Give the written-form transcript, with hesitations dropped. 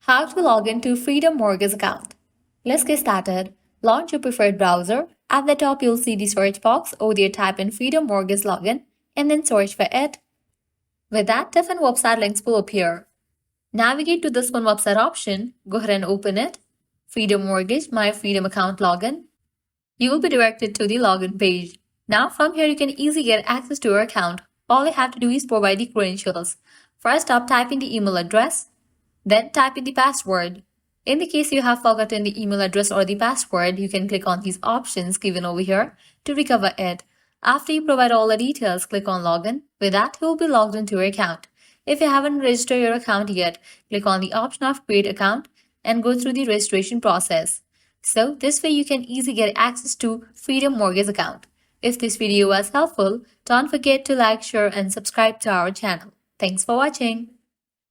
How to log into Freedom Mortgage account. Let's get started. Launch your preferred browser. At the top, you'll see the search box. Over there, type in Freedom Mortgage Login and then search for it. With that, different website links will appear. Navigate to this one website option. Go ahead and open it. Freedom Mortgage, My Freedom Account Login. You will be directed to the login page. Now, from here, you can easily get access to your account. All you have to do is provide the credentials. First up, type in the email address. Then type in the password. In the case you have forgotten the email address or the password, you can click on these options given over here to recover it. After you provide all the details, click on Login. With that, you will be logged into your account. If you haven't registered your account yet, click on the option of Create Account and go through the registration process. So this way you can easily get access to Freedom Mortgage account. If this video was helpful, don't forget to like, share and subscribe to our channel. Thanks for watching.